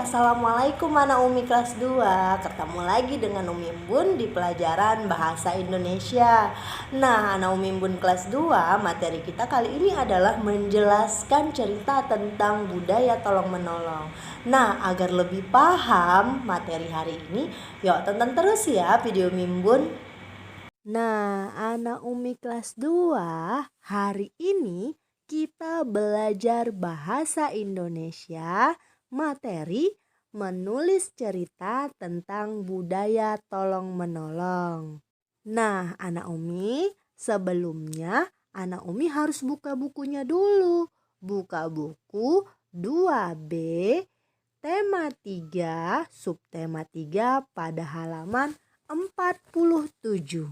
Assalamualaikum anak Umi kelas 2. Ketemu lagi dengan Umi Bun di pelajaran Bahasa Indonesia. Nah, anak Umi Bun kelas 2, materi kita kali ini adalah menjelaskan cerita tentang budaya tolong-menolong. Nah, agar lebih paham materi hari ini, yuk tonton terus ya video Umi Bun. Nah, anak Umi kelas 2, hari ini kita belajar bahasa Indonesia, materi menulis cerita tentang budaya tolong-menolong. Nah, anak Umi, sebelumnya anak Umi harus buka bukunya dulu. Buka buku 2B, tema 3, subtema 3 pada halaman 47.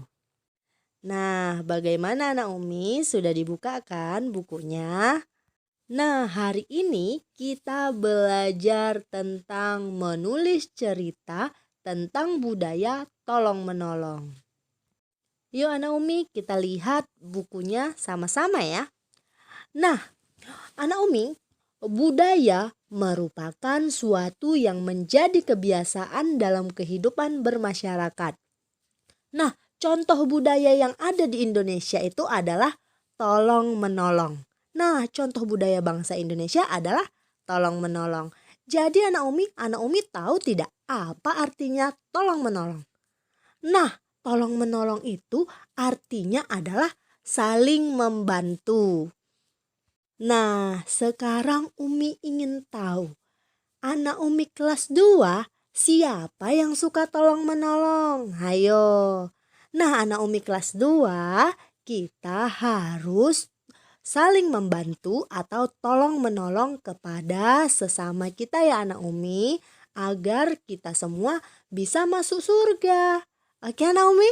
Nah, bagaimana anak Umi? Sudah dibuka kan bukunya? Nah, hari ini kita belajar tentang menulis cerita tentang budaya tolong-menolong. Yuk anak Umi, kita lihat bukunya sama-sama ya. Nah, anak Umi, budaya merupakan suatu yang menjadi kebiasaan dalam kehidupan bermasyarakat. Nah, contoh budaya yang ada di Indonesia itu adalah tolong-menolong. Nah, contoh budaya bangsa Indonesia adalah tolong-menolong. Jadi anak Umi tahu tidak apa artinya tolong-menolong? Nah, tolong-menolong itu artinya adalah saling membantu. Nah, sekarang Umi ingin tahu, anak Umi kelas 2, siapa yang suka tolong-menolong? Hayo. Nah, anak Umi kelas 2, kita harus saling membantu atau tolong-menolong kepada sesama kita ya anak Umi, agar kita semua bisa masuk surga. Oke anak Umi?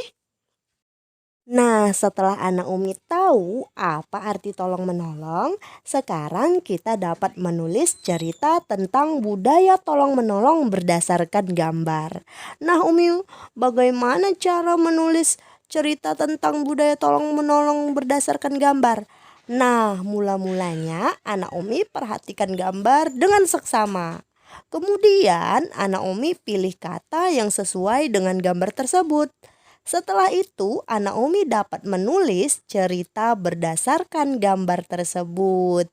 Nah, setelah anak Umi tahu apa arti tolong-menolong, sekarang kita dapat menulis cerita tentang budaya tolong-menolong berdasarkan gambar. Nah, Umi, bagaimana cara menulis cerita tentang budaya tolong-menolong berdasarkan gambar? Nah, mula-mulanya anak Umi perhatikan gambar dengan seksama. Kemudian anak Umi pilih kata yang sesuai dengan gambar tersebut. Setelah itu, anak Umi dapat menulis cerita berdasarkan gambar tersebut.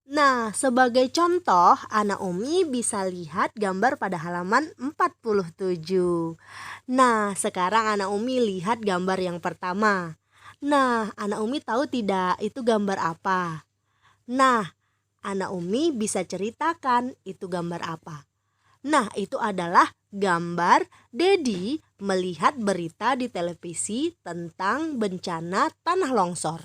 Nah, sebagai contoh, anak Umi bisa lihat gambar pada halaman 47. Nah, sekarang anak Umi lihat gambar yang pertama. Nah, anak Umi tahu tidak itu gambar apa? Nah, anak Umi bisa ceritakan itu gambar apa? Nah, itu adalah gambar Dedi melihat berita di televisi tentang bencana tanah longsor.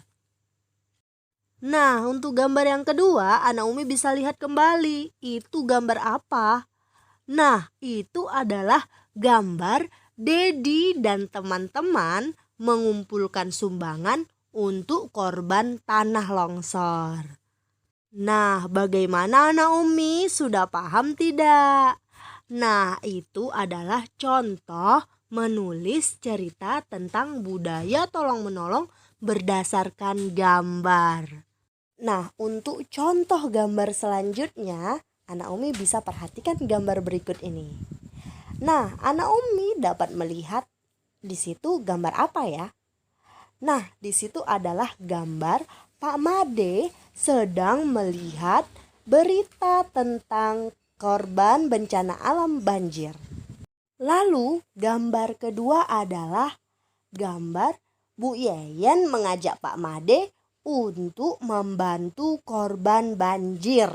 Nah, untuk gambar yang kedua, anak Umi bisa lihat kembali. Itu gambar apa? Nah, itu adalah gambar Dedi dan teman-teman mengumpulkan sumbangan untuk korban tanah longsor. Nah, bagaimana anak Umi? Sudah paham tidak? Nah, itu adalah contoh menulis cerita tentang budaya tolong-menolong berdasarkan gambar. Nah, untuk contoh gambar selanjutnya, anak Umi bisa perhatikan gambar berikut ini. Nah, anak Umi dapat melihat di situ gambar apa ya? Nah, di situ adalah gambar Pak Made sedang melihat berita tentang korban bencana alam banjir. Lalu gambar kedua adalah gambar Bu Yeyen mengajak Pak Made untuk membantu korban banjir.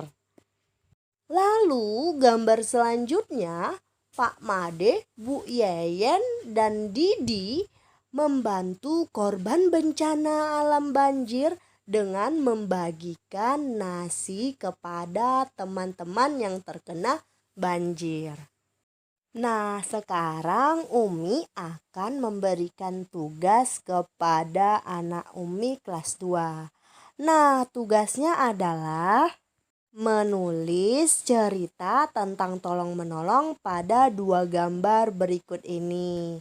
Lalu gambar selanjutnya Pak Made, Bu Yeyen dan Didi membantu korban bencana alam banjir dengan membagikan nasi kepada teman-teman yang terkena banjir. Nah, sekarang Umi akan memberikan tugas kepada anak Umi kelas 2. Nah, tugasnya adalah menulis cerita tentang tolong-menolong pada 2 gambar berikut ini.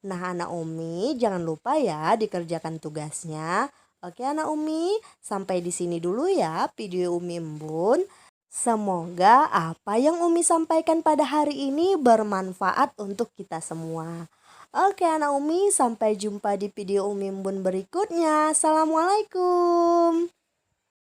Nah, anak Umi jangan lupa ya dikerjakan tugasnya. Oke anak Umi, sampai di sini dulu ya video Umi Embun. Semoga apa yang Umi sampaikan pada hari ini bermanfaat untuk kita semua. Oke anak Umi, sampai jumpa di video Umi Bun berikutnya. Assalamualaikum.